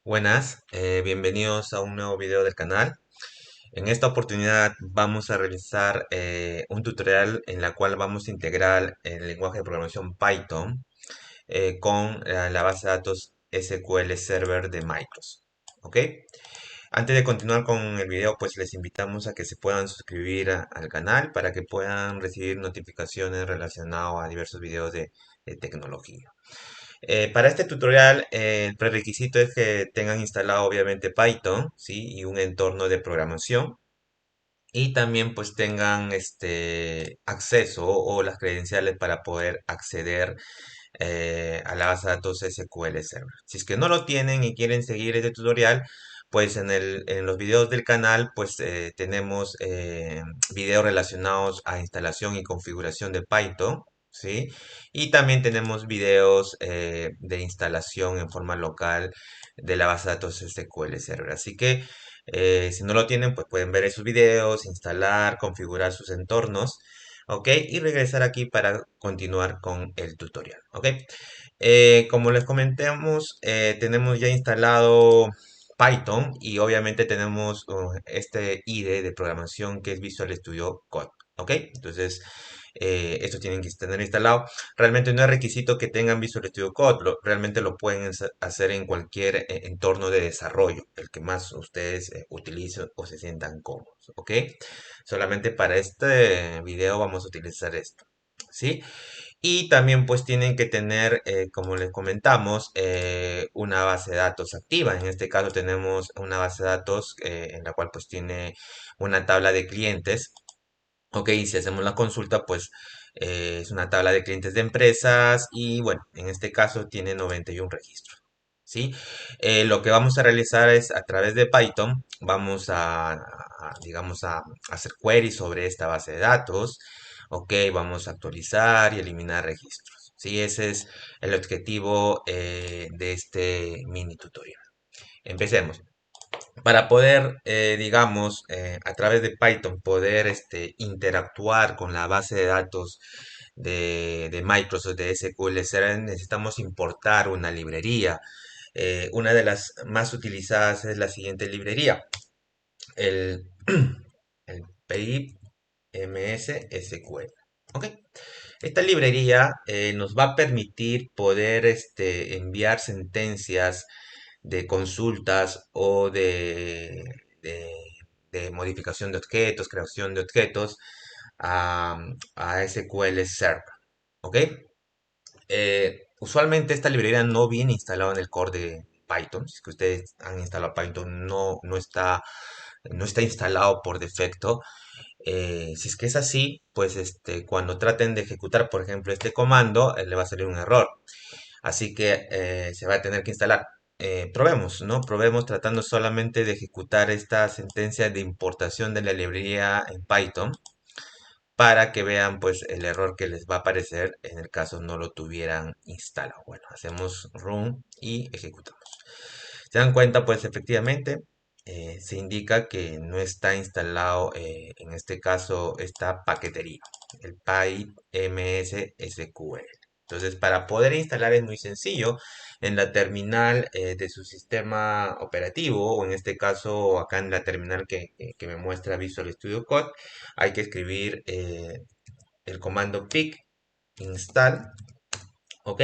Buenas, bienvenidos a un nuevo video del canal. En esta oportunidad vamos a realizar un tutorial en la cual vamos a integrar el lenguaje de programación Python con la base de datos SQL Server de Microsoft. ¿Ok? Antes de continuar con el video, pues les invitamos a que se puedan suscribir al canal para que puedan recibir notificaciones relacionadas a diversos videos de tecnología. Para este tutorial, el prerequisito es que tengan instalado obviamente Python, ¿sí? Y un entorno de programación. Y también pues tengan acceso o las credenciales para poder acceder a la base de datos SQL Server. Si es que no lo tienen y quieren seguir este tutorial, pues en los videos del canal pues tenemos videos relacionados a instalación y configuración de Python, ¿sí? Y también tenemos videos de instalación en forma local de la base de datos SQL Server. Así que si no lo tienen, pues pueden ver esos videos, instalar, configurar sus entornos. ¿Ok? Y regresar aquí para continuar con el tutorial. ¿Ok? Como les comentamos, tenemos ya instalado Python y obviamente tenemos este IDE de programación que es Visual Studio Code. ¿Ok? Entonces, esto tienen que tener instalado. Realmente no es requisito que tengan Visual Studio Code, realmente lo pueden hacer en cualquier entorno de desarrollo, el que más ustedes utilicen o se sientan cómodos. ¿Ok? Solamente para este video vamos a utilizar esto. ¿Sí? Y también pues tienen que tener, como les comentamos, una base de datos activa. En este caso tenemos una base de datos en la cual pues tiene una tabla de clientes. Ok, y si hacemos la consulta pues es una tabla de clientes de empresas y bueno, en este caso tiene 91 registros. ¿Sí? Lo que vamos a realizar es a través de Python, vamos digamos, a hacer queries sobre esta base de datos. Ok, vamos a actualizar y eliminar registros. Sí, ese es el objetivo de este mini tutorial. Empecemos. Para poder, digamos, a través de Python, poder interactuar con la base de datos de Microsoft de SQL Server, necesitamos importar una librería. Una de las más utilizadas es la siguiente librería, el, el PyMS SQL. ¿Ok? Esta librería nos va a permitir poder enviar sentencias de consultas o de- de modificación de objetos, creación de objetos a, a SQL Server. ¿Ok? Usualmente esta librería no viene instalada en el core de Python. Si es que ustedes han instalado Python, no está instalado por defecto. Si es que es así, pues cuando traten de ejecutar, por ejemplo, este comando, le va a salir un error. Así que se va a tener que instalar. Probemos, ¿no? Probemos tratando solamente de ejecutar esta sentencia de importación de la librería en Python para que vean pues el error que les va a aparecer en el caso no lo tuvieran instalado. Bueno, hacemos run y ejecutamos. Se dan cuenta pues efectivamente se indica que no está instalado en este caso esta paquetería, el PyMS-SQL. Entonces, para poder instalar es muy sencillo. En la terminal de su sistema operativo, o en este caso acá en la terminal que me muestra Visual Studio Code, hay que escribir el comando pip install, ¿ok?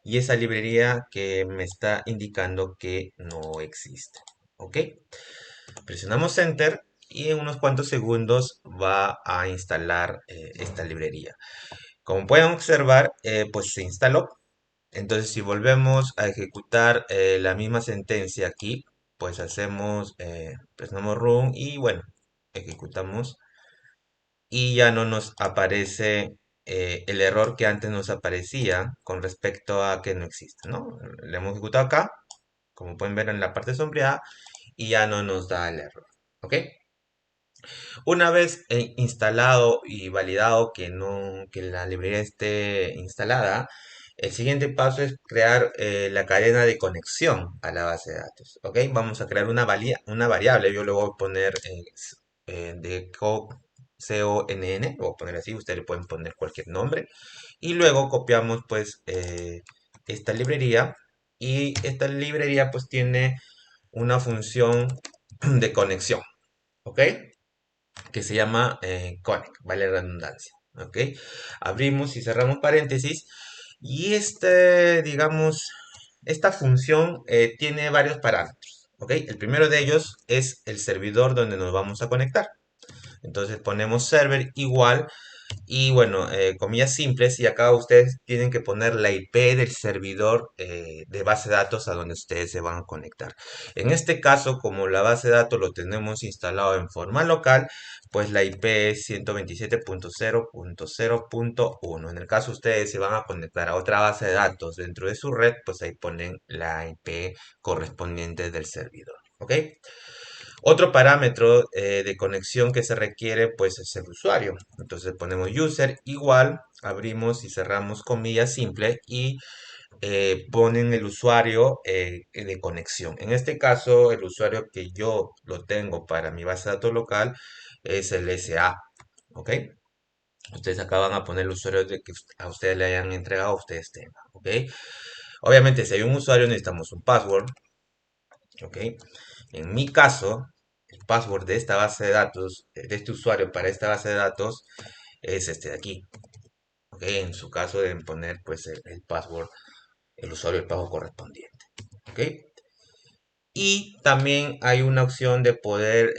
Y esa librería que me está indicando que no existe, ¿ok? Presionamos Enter y en unos cuantos segundos va a instalar esta librería. Como pueden observar, pues se instaló. Entonces, si volvemos a ejecutar la misma sentencia aquí, pues presionamos Run y bueno, ejecutamos y ya no nos aparece el error que antes nos aparecía con respecto a que no existe, ¿no? Le hemos ejecutado acá, como pueden ver en la parte sombreada, y ya no nos da el error, ¿ok? Una vez instalado y validado que que la librería esté instalada, el siguiente paso es crear la cadena de conexión a la base de datos. ¿Ok? Vamos a crear una variable. Yo le voy a poner de CONN, lo voy a poner así, ustedes le pueden poner cualquier nombre. Y luego copiamos pues esta librería. Y esta librería pues tiene una función de conexión, ¿ok? Que se llama connect, vale la redundancia, ¿ok? Abrimos y cerramos paréntesis y digamos, esta función tiene varios parámetros, ¿ok? El primero de ellos es el servidor donde nos vamos a conectar. Entonces ponemos server igual y bueno, comillas simples y acá ustedes tienen que poner la IP del servidor de base de datos a donde ustedes se van a conectar. En este caso, como la base de datos lo tenemos instalado en forma local, pues la IP es 127.0.0.1. En el caso ustedes se van a conectar a otra base de datos dentro de su red, pues ahí ponen la IP correspondiente del servidor. ¿Ok? Otro parámetro de conexión que se requiere pues es el usuario. Entonces ponemos user igual, abrimos y cerramos comillas simple y ponen el usuario de conexión. En este caso el usuario que yo lo tengo para mi base de datos local es el SA. ¿Ok? Ustedes acá van a poner el usuario de que a ustedes le hayan entregado, ustedes tengan. ¿Ok? Obviamente si hay un usuario necesitamos un password. ¿Ok? En mi caso, el password de esta base de datos, de este usuario para esta base de datos, es este de aquí. ¿Ok? En su caso deben poner pues el password, el usuario, el password correspondiente. ¿Ok? Y también hay una opción de poder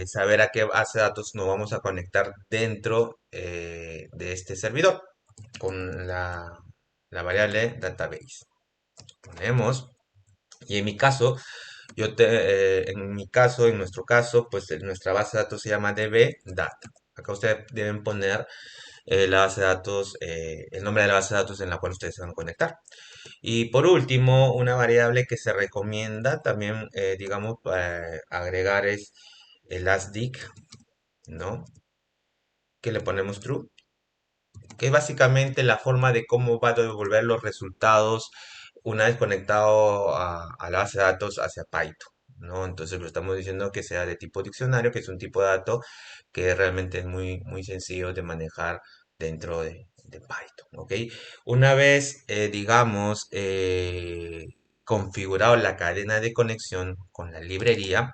saber a qué base de datos nos vamos a conectar dentro de este servidor con la variable database. Ponemos, y en mi caso, en nuestro caso, pues nuestra base de datos se llama dbData. Acá ustedes deben poner la base de datos, el nombre de la base de datos en la cual ustedes se van a conectar. Y por último, una variable que se recomienda también, digamos, agregar es el ASDIC, ¿no? Que le ponemos true, que es básicamente la forma de cómo va a devolver los resultados una vez conectado a la base de datos hacia Python, ¿no? Entonces lo estamos diciendo que sea de tipo diccionario, que es un tipo de dato que realmente es muy, muy sencillo de manejar dentro de Python, ¿ok? Una vez, digamos, configurado la cadena de conexión con la librería,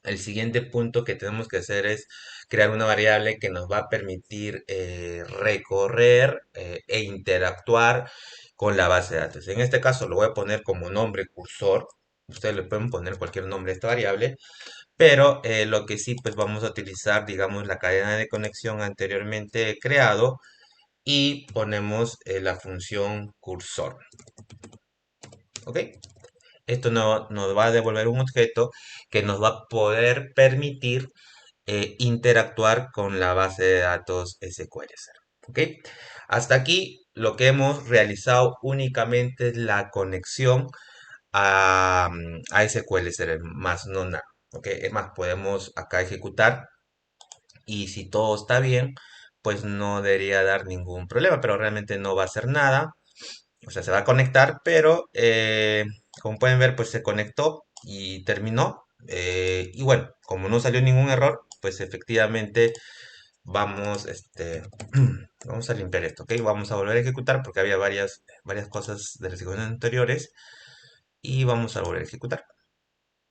el siguiente punto que tenemos que hacer es crear una variable que nos va a permitir recorrer e interactuar con la base de datos. En este caso lo voy a poner como nombre cursor. Ustedes le pueden poner cualquier nombre a esta variable, pero lo que sí, pues vamos a utilizar, digamos, la cadena de conexión anteriormente creado y ponemos la función cursor. ¿Ok? Esto nos va a devolver un objeto que nos va a poder permitir interactuar con la base de datos SQL Server. ¿Ok? Hasta aquí lo que hemos realizado únicamente es la conexión a SQL Server, más no nada. ¿Ok? Es más, podemos acá ejecutar y si todo está bien, pues no debería dar ningún problema, pero realmente no va a hacer nada. O sea, se va a conectar, pero como pueden ver, pues se conectó y terminó. Y bueno, como no salió ningún error, pues efectivamente vamos, vamos a limpiar esto, ¿ok? Vamos a volver a ejecutar porque había varias cosas de las ejecuciones anteriores y vamos a volver a ejecutar,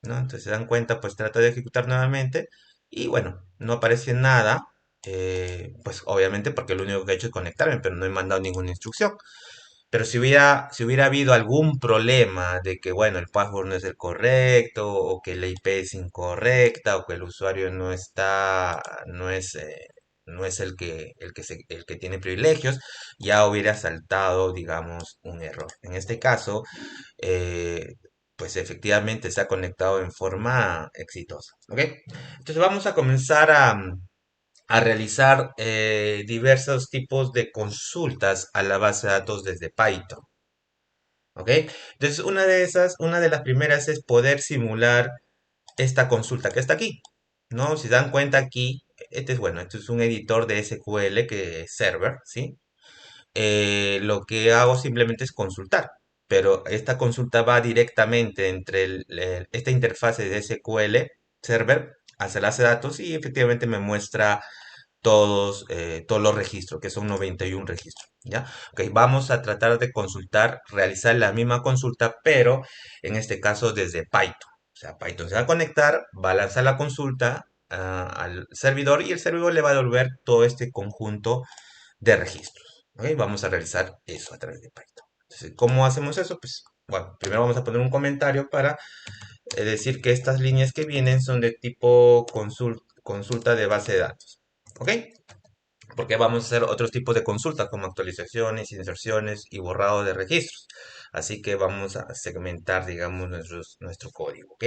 ¿no? Entonces se dan cuenta, pues trata de ejecutar nuevamente y bueno, no aparece nada, pues obviamente porque lo único que he hecho es conectarme, pero no he mandado ninguna instrucción. Pero si hubiera habido algún problema de que, bueno, el password no es el correcto, o que la IP es incorrecta, o que el usuario no es el que tiene privilegios, ya hubiera saltado, digamos, un error. En este caso, eh, pues efectivamente se ha conectado en forma exitosa. ¿Ok? Entonces vamos a comenzar a realizar diversos tipos de consultas a la base de datos desde Python. ¿Ok? Entonces, una de las primeras es poder simular esta consulta que está aquí. ¿No? Si se dan cuenta aquí, este es un editor de SQL que es server, ¿sí? Lo que hago simplemente es consultar, pero esta consulta va directamente entre esta interfase de SQL server hacia la base de datos y efectivamente me muestra todos los registros, que son 91 registros, ¿ya? Ok, vamos a tratar de realizar la misma consulta, pero en este caso desde Python, O sea, Python se va a conectar, va a lanzar la consulta al servidor y el servidor le va a devolver todo este conjunto de registros. ¿Ok? Vamos a realizar eso a través de Python. Entonces, ¿cómo hacemos eso? Pues, bueno, primero vamos a poner un comentario para decir que estas líneas que vienen son de tipo consulta de base de datos. ¿Ok? Porque vamos a hacer otros tipos de consultas como actualizaciones, inserciones y borrado de registros. Así que vamos a segmentar, digamos, nuestro código. ¿Ok?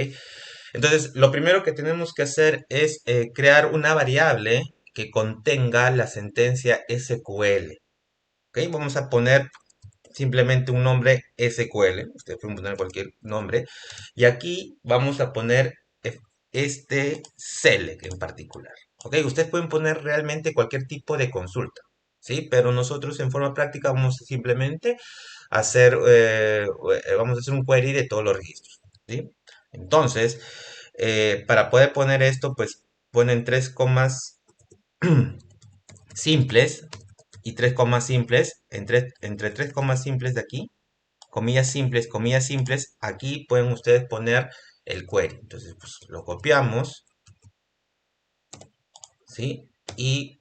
Entonces, lo primero que tenemos que hacer es crear una variable que contenga la sentencia SQL. ¿Ok? Vamos a poner simplemente un nombre SQL. Ustedes pueden poner cualquier nombre. Y aquí vamos a poner este select en particular. ¿Ok? Ustedes pueden poner realmente cualquier tipo de consulta. ¿Sí? Pero nosotros en forma práctica vamos simplemente a vamos a hacer un query de todos los registros. ¿Sí? Entonces, para poder poner esto, pues ponen tres comas simples y tres comas simples. Entre tres comas simples de aquí, comillas simples, aquí pueden ustedes poner el query. Entonces, pues lo copiamos, ¿sí? Y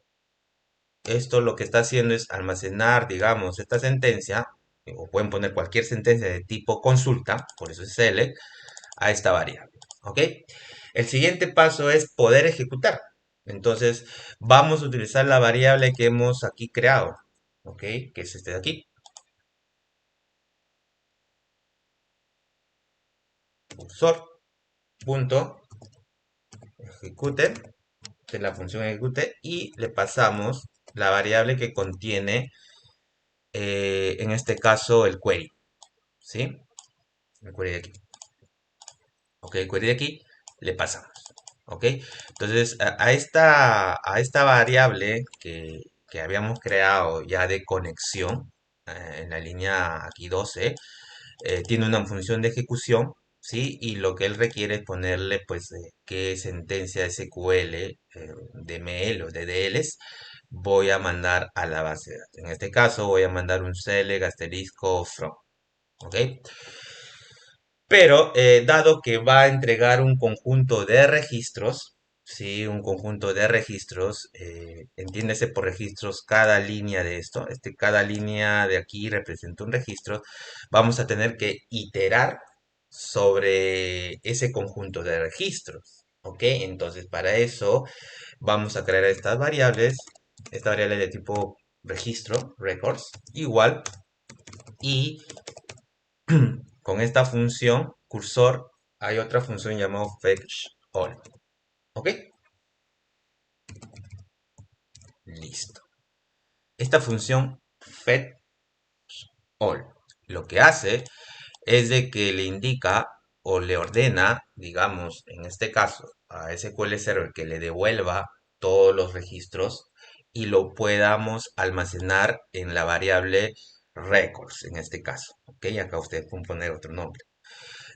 esto lo que está haciendo es almacenar, digamos, esta sentencia, o pueden poner cualquier sentencia de tipo consulta, por eso es select, a esta variable. ¿Ok? El siguiente paso es poder ejecutar. Entonces, vamos a utilizar la variable que hemos aquí creado. ¿Ok? Que es este de aquí. Cursor. Punto. Ejecute. De la función ejecute. Y le pasamos la variable que contiene, en este caso, el query. ¿Sí? El query de aquí. Ok, el query de aquí le pasamos. ¿Ok? Entonces, a esta variable que habíamos creado ya de conexión, en la línea aquí 12, tiene una función de ejecución, ¿sí? Y lo que él requiere es ponerle, pues, qué sentencia SQL, DML o DDLs voy a mandar a la base de datos. En este caso, voy a mandar un select asterisco from, ¿ok? Pero dado que va a entregar un conjunto de registros, ¿sí? Un conjunto de registros, entiéndese por registros cada línea de esto, cada línea de aquí representa un registro, vamos a tener que iterar sobre ese conjunto de registros, ¿ok? Entonces para eso vamos a crear estas variables, esta variable de tipo registro, records, igual, y con esta función cursor hay otra función llamada fetch all. ¿Ok? Listo. Esta función fetch all lo que hace es de que le indica o le ordena, digamos, en este caso, a SQL Server que le devuelva todos los registros y lo podamos almacenar en la variable records, en este caso. ¿Ok? Acá ustedes pueden poner otro nombre.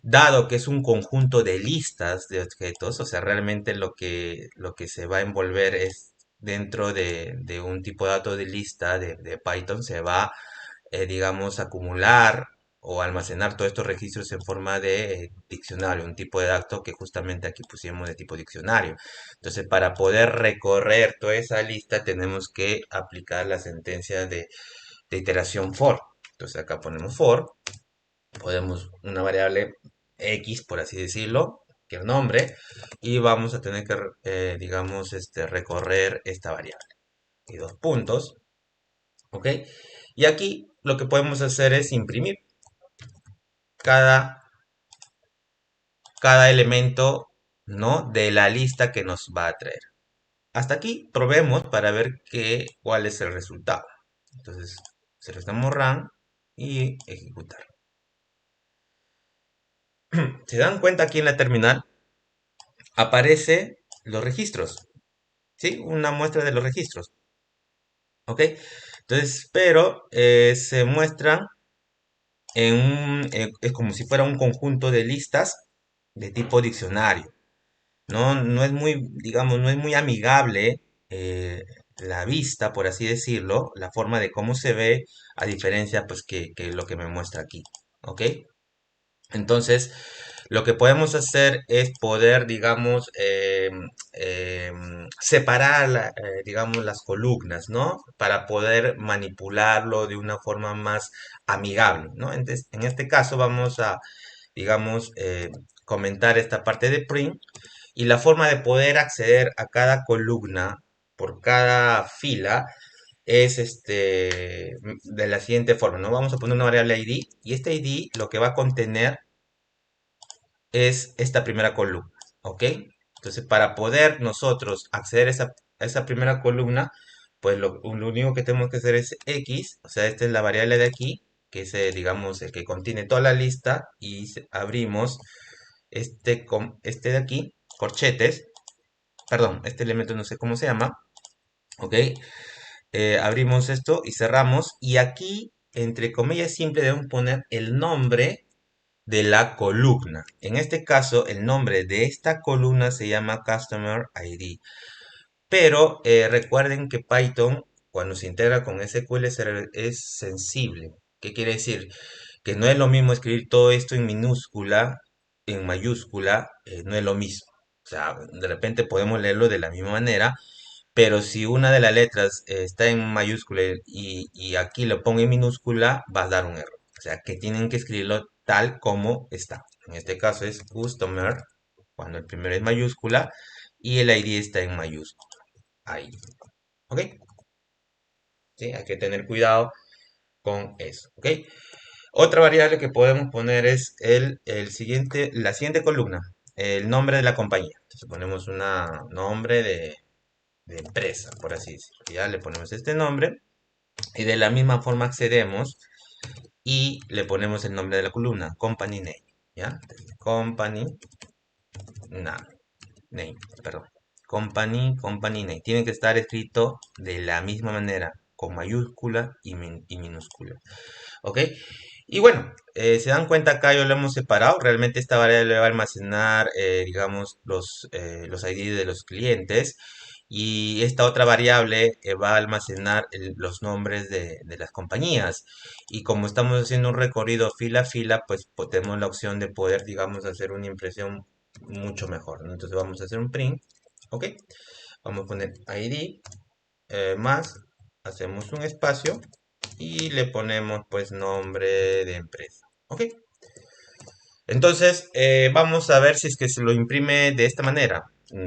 Dado que es un conjunto de listas de objetos, o sea, realmente lo que se va a envolver es dentro de un tipo de dato de lista de Python, se va, digamos, acumular o almacenar todos estos registros en forma de diccionario, un tipo de dato que justamente aquí pusimos de tipo diccionario. Entonces, para poder recorrer toda esa lista, tenemos que aplicar la sentencia de iteración for. Entonces, acá ponemos for, podemos una variable X, por así decirlo, que el nombre, y vamos a tener que, digamos, recorrer esta variable. Y dos puntos, ¿ok? Y aquí lo que podemos hacer es imprimir cada, cada elemento, ¿no? De la lista que nos va a traer. Hasta aquí probemos para ver cuál es el resultado. Entonces, seleccionamos run y ejecutar. ¿Se dan cuenta aquí en la terminal? Aparece los registros. ¿Sí? Una muestra de los registros. ¿Ok? Entonces, pero se muestran es como si fuera un conjunto de listas de tipo diccionario. No es muy, digamos, no es muy amigable la vista, por así decirlo, la forma de cómo se ve, a diferencia, pues, que lo que me muestra aquí. ¿Ok? Entonces, lo que podemos hacer es poder, digamos, separar, digamos, las columnas, ¿no? Para poder manipularlo de una forma más amigable, ¿no? Entonces, en este caso vamos a, digamos, comentar esta parte de print y la forma de poder acceder a cada columna por cada fila es de la siguiente forma, ¿no? Vamos a poner una variable ID y este ID lo que va a contener es esta primera columna, ¿ok? Entonces, para poder nosotros acceder a esa primera columna, pues lo único que tenemos que hacer es X, o sea, esta es la variable de aquí, que es, digamos, el que contiene toda la lista, y abrimos este de aquí, corchetes, perdón, este elemento no sé cómo se llama, ¿ok? Abrimos esto y cerramos, y aquí, entre comillas simple, debemos poner el nombre de la columna. En este caso, el nombre de esta columna se llama Customer ID. Pero recuerden que Python, cuando se integra con SQL Server, es sensible. ¿Qué quiere decir? Que no es lo mismo escribir todo esto en minúscula, en mayúscula, no es lo mismo. O sea, de repente podemos leerlo de la misma manera, pero si una de las letras está en mayúscula y aquí lo pongo en minúscula, va a dar un error. O sea, que tienen que escribirlo tal como está. En este caso es customer, cuando el primero es mayúscula y el ID está en mayúscula. Ahí. ¿Ok? Sí, hay que tener cuidado con eso. ¿Ok? Otra variable que podemos poner es la siguiente columna, el nombre de la compañía. Entonces ponemos un nombre de empresa, por así decirlo. Ya le ponemos este nombre y de la misma forma accedemos y le ponemos el nombre de la columna, company name. ¿Ya? Company name, perdón. Company name. Tiene que estar escrito de la misma manera, con mayúscula y minúscula. ¿Ok? Y bueno, se dan cuenta acá yo lo hemos separado. Realmente esta variable va a almacenar, digamos, los ID de los clientes. Y esta otra variable va a almacenar los nombres de las compañías. Y como estamos haciendo un recorrido fila a fila, pues tenemos la opción de poder, digamos, hacer una impresión mucho mejor, ¿no? Entonces vamos a hacer un print. ¿Ok? Vamos a poner ID más. Hacemos un espacio y le ponemos pues nombre de empresa. ¿Ok? Entonces vamos a ver si es que se lo imprime de esta manera.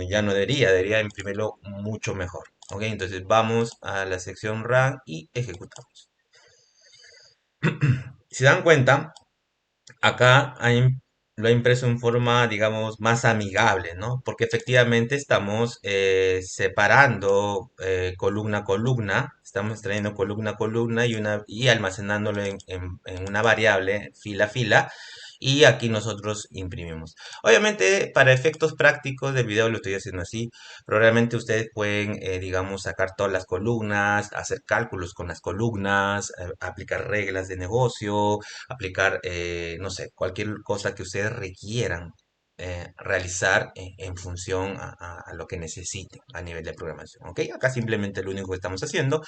Ya no debería imprimirlo mucho mejor. ¿Ok? Entonces vamos a la sección Run y ejecutamos. Si se dan cuenta, acá lo ha impreso en forma, digamos, más amigable, ¿no? Porque efectivamente estamos separando columna a columna, estamos extrayendo columna a columna y almacenándolo en una variable fila a fila. Y aquí nosotros imprimimos. Obviamente, para efectos prácticos del video lo estoy haciendo así. Probablemente ustedes pueden, digamos, sacar todas las columnas, hacer cálculos con las columnas, aplicar reglas de negocio, aplicar, no sé, cualquier cosa que ustedes requieran realizar en función a lo que necesiten a nivel de programación. ¿Ok? Acá simplemente lo único que estamos haciendo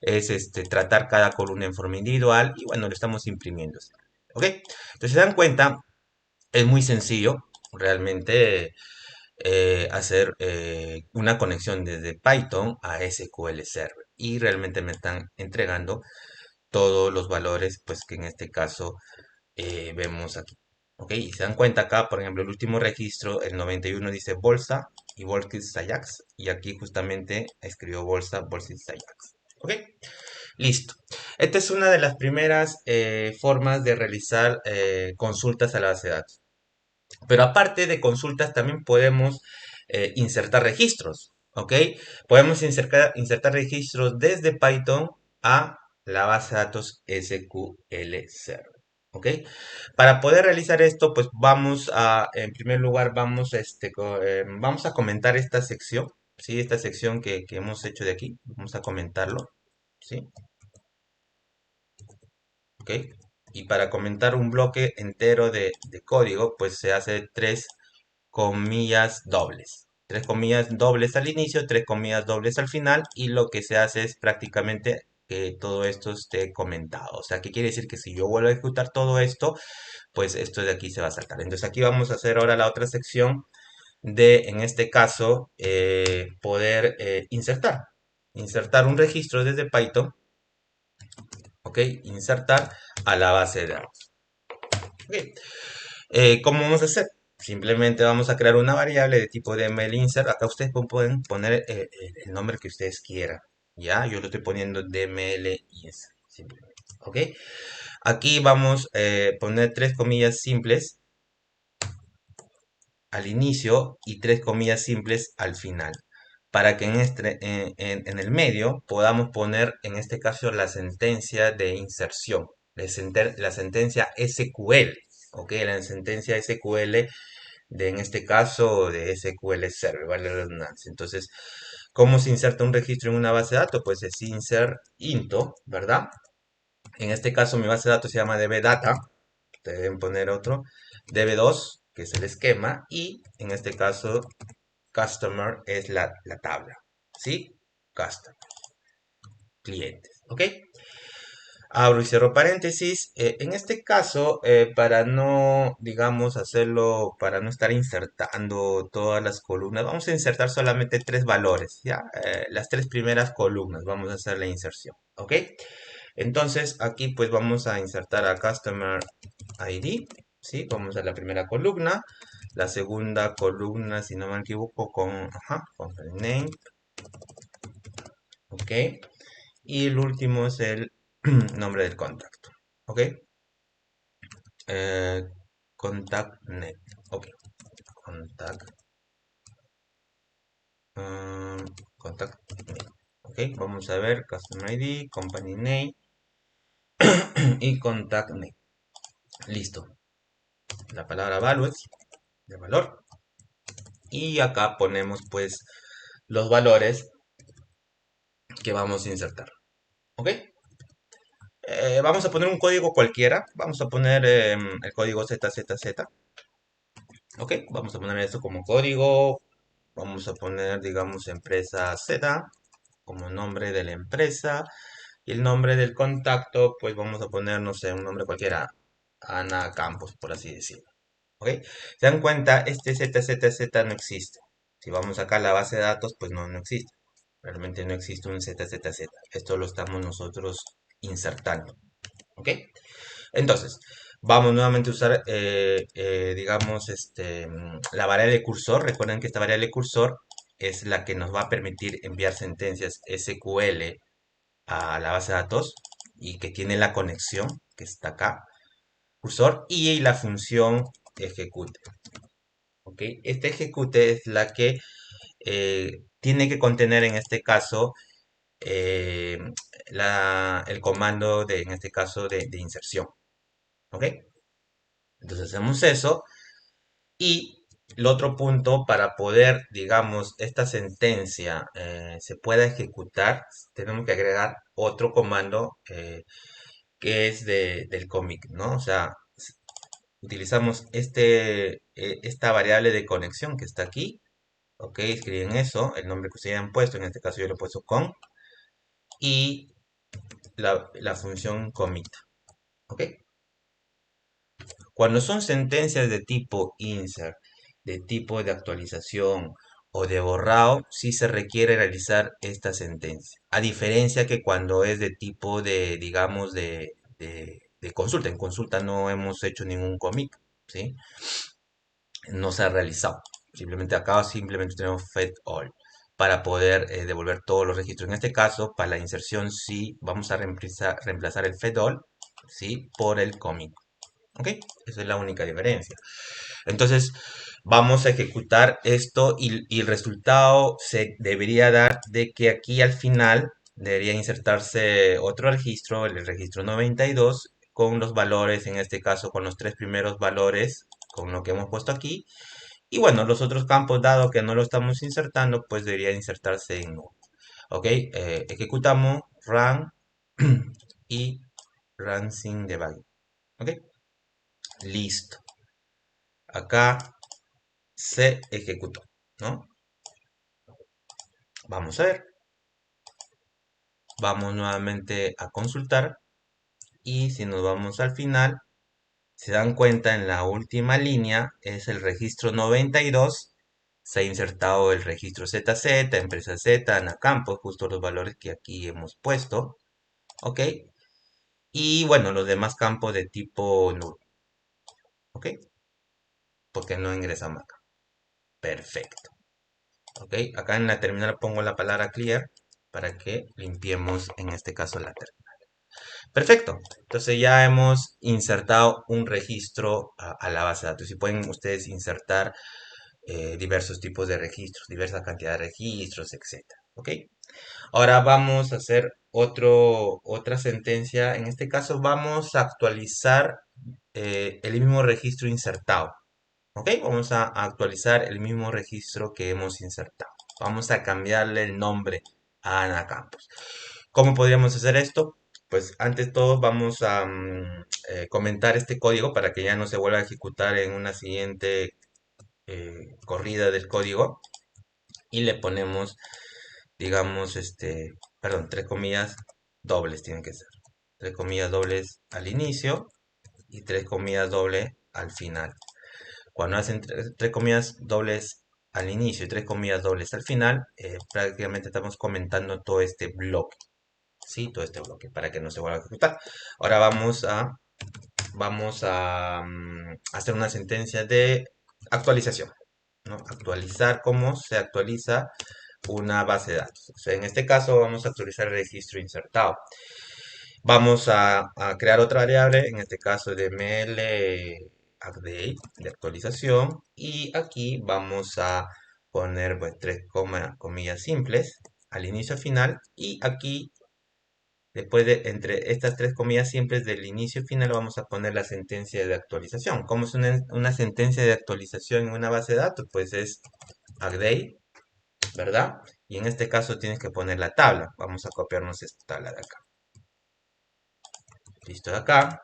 es tratar cada columna en forma individual y bueno, lo estamos imprimiendo. ¿Ok? Entonces se dan cuenta, es muy sencillo realmente hacer una conexión desde Python a SQL Server y realmente me están entregando todos los valores pues que en este caso vemos aquí. ¿Ok? Y se dan cuenta acá, por ejemplo, el último registro, el 91 dice bolsa y Volkis Ajax. Y aquí justamente escribió bolsa, Volkis Ajax. ¿Ok? Listo. Esta es una de las primeras formas de realizar consultas a la base de datos. Pero aparte de consultas, también podemos insertar registros. ¿Ok? Podemos insertar registros desde Python a la base de datos SQL Server. ¿Ok? Para poder realizar esto, pues en primer lugar, vamos a comentar esta sección, ¿sí? Esta sección que hemos hecho de aquí, vamos a comentarlo, ¿sí? ¿Ok? Y para comentar un bloque entero de código, pues se hace tres comillas dobles. Tres comillas dobles al inicio, tres comillas dobles al final, y lo que se hace es prácticamente que todo esto esté comentado. O sea, ¿qué quiere decir? Que si yo vuelvo a ejecutar todo esto, pues esto de aquí se va a saltar. Entonces aquí vamos a hacer ahora la otra sección de, en este caso, poder insertar un registro desde Python, ¿ok? Insertar a la base de datos. ¿Ok? ¿Cómo vamos a hacer? Simplemente vamos a crear una variable de tipo DML-insert. Acá ustedes pueden poner el nombre que ustedes quieran. ¿Ya? Yo lo estoy poniendo DML-insert. Simplemente. ¿Ok? Aquí vamos a poner tres comillas simples al inicio y tres comillas simples al final. Para que en el medio podamos poner, en este caso, la sentencia de inserción. La sentencia SQL. ¿Ok? La sentencia SQL de, en este caso, de SQL Server, ¿vale? La redundancia. Entonces, ¿cómo se inserta un registro en una base de datos? Pues es insert into, ¿verdad? En este caso, mi base de datos se llama dbdata. Deben poner otro. db2, que es el esquema. Y en este caso, customer es la tabla. ¿Sí? Customer. Clientes. ¿Ok? Abro y cierro paréntesis. En este caso, para no, digamos, hacerlo, para no estar insertando todas las columnas, vamos a insertar solamente tres valores, ¿ya? Las tres primeras columnas, vamos a hacer la inserción, ¿ok? Entonces, aquí pues vamos a insertar a Customer ID, ¿sí? Vamos a la primera columna, la segunda columna, si no me equivoco, con el name, ¿ok? Y el último es el nombre del contacto, ¿ok? Eh, contact net. Ok. Contact. mm, contact net. Ok. Vamos a ver Customer ID, Company Name y Contact Net. Listo. La palabra values de valor. Y acá ponemos pues los valores que vamos a insertar. Ok. Vamos a poner un código cualquiera. Vamos a poner el código ZZZ. Ok. Vamos a poner esto como código. Vamos a poner, digamos, empresa Z como nombre de la empresa y el nombre del contacto, pues vamos a poner, no sé, un nombre cualquiera, Ana Campos, por así decirlo. ¿Ok? ¿Se dan cuenta? Este ZZZ no existe. Si vamos acá a la base de datos, pues no existe. Realmente no existe un ZZZ. Esto lo estamos nosotros insertando. ¿Ok? Entonces, vamos nuevamente a usar, digamos, la variable cursor. Recuerden que esta variable cursor es la que nos va a permitir enviar sentencias SQL a la base de datos y que tiene la conexión que está acá, cursor, y la función ejecute. ¿Ok? Este ejecute es la que tiene que contener en este caso eh, el comando de, en este caso, de inserción. ¿Ok? Entonces hacemos eso y el otro punto para poder, digamos, esta sentencia se pueda ejecutar, tenemos que agregar otro comando que es del commit, ¿no? O sea, utilizamos esta variable de conexión que está aquí, ¿ok? Escriben eso, el nombre que ustedes hayan puesto, en este caso yo lo he puesto con, y la función commit, ¿ok? Cuando son sentencias de tipo insert, de tipo de actualización o de borrado, sí se requiere realizar esta sentencia. A diferencia que cuando es de tipo de, digamos, de consulta. En consulta no hemos hecho ningún commit, ¿sí? No se ha realizado. Simplemente tenemos fetch all para poder devolver todos los registros. En este caso, para la inserción sí vamos a reemplazar el fetch all, ¿sí? Por el commit. ¿Ok? Esa es la única diferencia. Entonces, vamos a ejecutar esto y el resultado se debería dar de que aquí al final debería insertarse otro registro, el registro 92, con los valores, en este caso con los tres primeros valores, con lo que hemos puesto aquí. Y bueno, los otros campos, dado que no lo estamos insertando, pues debería insertarse en null. Ok, ejecutamos run y run sin debug. Ok, listo. Acá se ejecutó, ¿no? Vamos a ver. Vamos nuevamente a consultar y si nos vamos al final, se dan cuenta en la última línea es el registro 92. Se ha insertado el registro ZZ, empresa Z, Anacampos, justo los valores que aquí hemos puesto. ¿Ok? Y bueno, los demás campos de tipo null. ¿Ok? Porque no ingresamos acá. Perfecto. ¿Ok? Acá en la terminal pongo la palabra clear para que limpiemos en este caso la terminal. Perfecto. Entonces ya hemos insertado un registro a la base de datos. Y pueden ustedes insertar diversos tipos de registros, diversa cantidad de registros, etcétera. ¿Ok? Ahora vamos a hacer otra sentencia. En este caso vamos a actualizar el mismo registro insertado. ¿Ok? Vamos a actualizar el mismo registro que hemos insertado. Vamos a cambiarle el nombre a Ana Campos. ¿Cómo podríamos hacer esto? Pues antes de todo vamos a comentar este código para que ya no se vuelva a ejecutar en una siguiente corrida del código. Y le ponemos, digamos, perdón, tres comillas dobles tienen que ser. Tres comillas dobles al inicio y tres comillas dobles al final. Cuando hacen tres comillas dobles al inicio y tres comillas dobles al final, prácticamente estamos comentando todo este bloque. ¿Sí? Todo este bloque para que no se vuelva a ejecutar. Ahora vamos a hacer una sentencia de actualización. ¿No? Actualizar cómo se actualiza una base de datos. O sea, en este caso vamos a actualizar el registro insertado. Vamos a crear otra variable, en este caso de ml update de actualización. Y aquí vamos a poner pues, tres comillas simples al inicio y al final. Y aquí, después de entre estas tres comillas simples del inicio y final, vamos a poner la sentencia de actualización. ¿Cómo es una sentencia de actualización en una base de datos? Pues es update, ¿verdad? Y en este caso tienes que poner la tabla. Vamos a copiarnos esta tabla de acá. Listo de acá.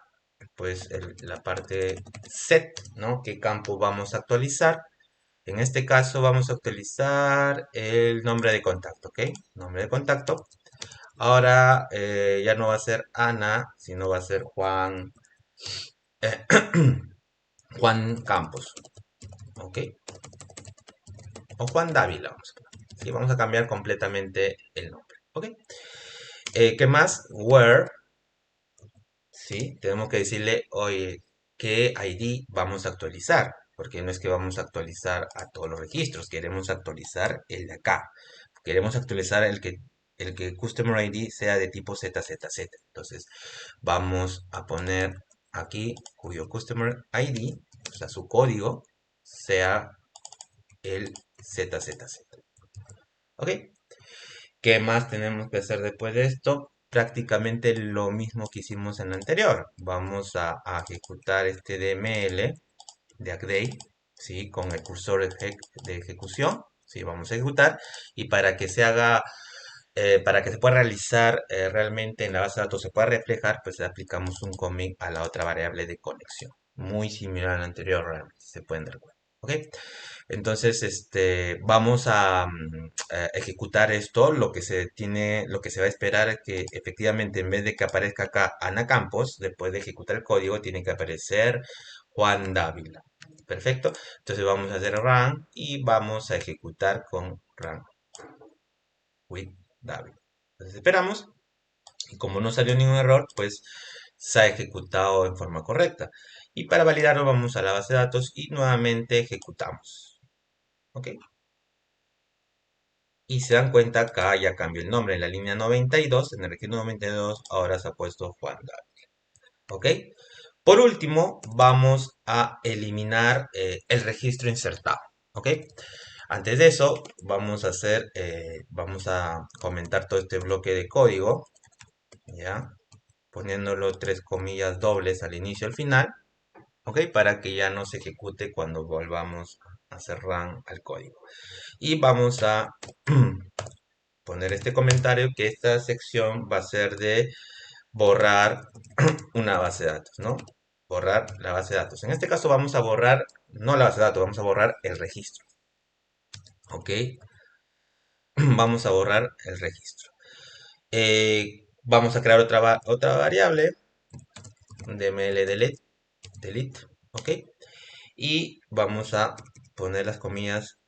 Pues la parte set, ¿no? ¿Qué campo vamos a actualizar? En este caso vamos a actualizar el nombre de contacto, ¿ok? Nombre de contacto. Ahora ya no va a ser Ana, sino va a ser Juan, eh, Juan Campos, ¿ok? O Juan Dávila, vamos a poner. Sí, vamos a cambiar completamente el nombre, ¿ok? ¿Qué más? Where, ¿sí? Tenemos que decirle, oye, ¿qué ID vamos a actualizar? Porque no es que vamos a actualizar a todos los registros, queremos actualizar el de acá. Queremos actualizar el que Customer ID sea de tipo ZZZ. Entonces, vamos a poner aquí cuyo Customer ID, o sea, su código, sea el ZZZ. ¿Ok? ¿Qué más tenemos que hacer después de esto? Prácticamente lo mismo que hicimos en lo anterior. Vamos a ejecutar este DML de update, ¿sí? Con el cursor de ejecución, ¿sí? Vamos a ejecutar y para que se haga, para que se pueda realizar realmente en la base de datos, se pueda reflejar, pues le aplicamos un commit a la otra variable de conexión. Muy similar al anterior, realmente, se pueden dar cuenta. ¿Ok? Entonces, vamos a ejecutar esto. Lo que se va a esperar es que efectivamente en vez de que aparezca acá Ana Campos, después de ejecutar el código, tiene que aparecer Juan Dávila. Perfecto. Entonces vamos a hacer run y vamos a ejecutar con run with Dávila. Entonces esperamos y como no salió ningún error, pues se ha ejecutado en forma correcta. Y para validarlo vamos a la base de datos y nuevamente ejecutamos. ¿Ok? Y se dan cuenta, acá ya cambió el nombre. En la línea 92, en el registro 92, ahora se ha puesto Juan David. ¿Ok? Por último, vamos a eliminar el registro insertado. ¿Ok? Antes de eso, vamos a comentar todo este bloque de código. ¿Ya? Poniéndolo tres comillas dobles al inicio y al final. ¿Ok? Para que ya no se ejecute cuando volvamos a hacer run al código. Y vamos a poner este comentario que esta sección va a ser de borrar una base de datos, ¿no? Borrar la base de datos. En este caso vamos a borrar, no la base de datos, vamos a borrar el registro. ¿Ok? Vamos a borrar el registro. Vamos a crear otra variable, dml delete, ok, y vamos a poner las comillas,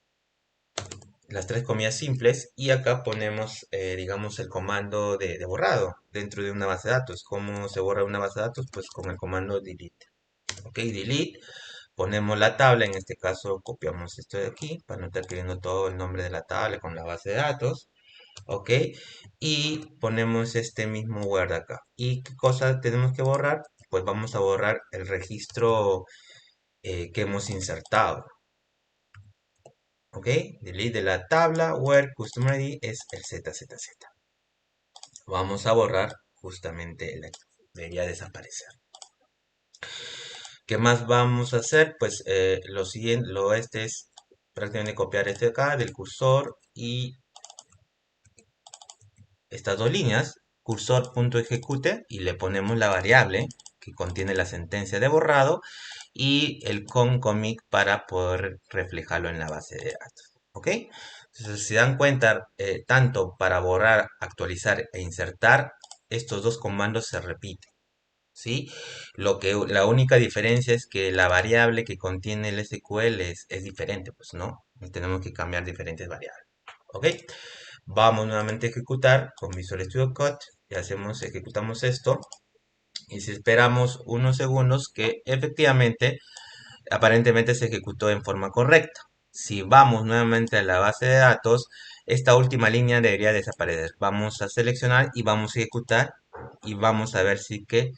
las tres comillas simples, y acá ponemos, digamos, el comando de borrado dentro de una base de datos. ¿Cómo se borra una base de datos? Pues con el comando delete. Ok, delete, ponemos la tabla, en este caso copiamos esto de aquí para no estar escribiendo todo el nombre de la tabla con la base de datos. Ok, y ponemos este mismo word acá. ¿Y qué cosa tenemos que borrar? Pues vamos a borrar el registro que hemos insertado. Ok, delete de la tabla where custom ID es el ZZZ. Vamos a borrar justamente debería desaparecer. ¿Qué más vamos a hacer? Pues lo siguiente, este es prácticamente copiar este de acá del cursor y estas dos líneas, cursor.ejecute, y le ponemos la variable que contiene la sentencia de borrado y el concomic para poder reflejarlo en la base de datos. ¿Ok? Entonces, si se dan cuenta, tanto para borrar, actualizar e insertar, estos dos comandos se repiten. ¿Sí? La única diferencia es que la variable que contiene el SQL es diferente, pues no, y tenemos que cambiar diferentes variables. ¿Ok? Vamos nuevamente a ejecutar con Visual Studio Code y ejecutamos esto y si esperamos unos segundos que efectivamente aparentemente se ejecutó en forma correcta. Si vamos nuevamente a la base de datos, esta última línea debería desaparecer. Vamos a seleccionar y vamos a ejecutar y vamos a ver si que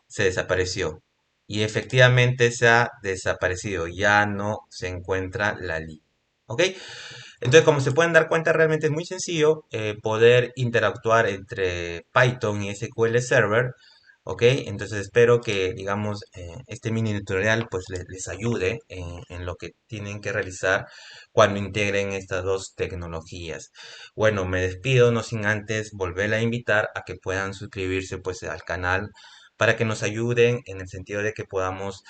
se desapareció. Y efectivamente se ha desaparecido, ya no se encuentra la línea. ¿Ok? Entonces, como se pueden dar cuenta, realmente es muy sencillo poder interactuar entre Python y SQL Server. ¿Ok? Entonces espero que, digamos, este mini tutorial pues les ayude en lo que tienen que realizar cuando integren estas dos tecnologías. Bueno, me despido, no sin antes volver a invitar a que puedan suscribirse pues al canal para que nos ayuden en el sentido de que podamos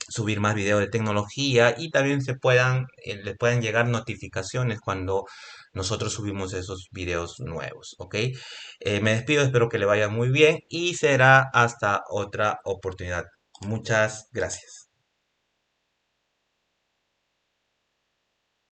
subir más videos de tecnología y también les puedan llegar notificaciones cuando nosotros subimos esos videos nuevos, ¿ok? Me despido, espero que le vaya muy bien y será hasta otra oportunidad. Muchas gracias.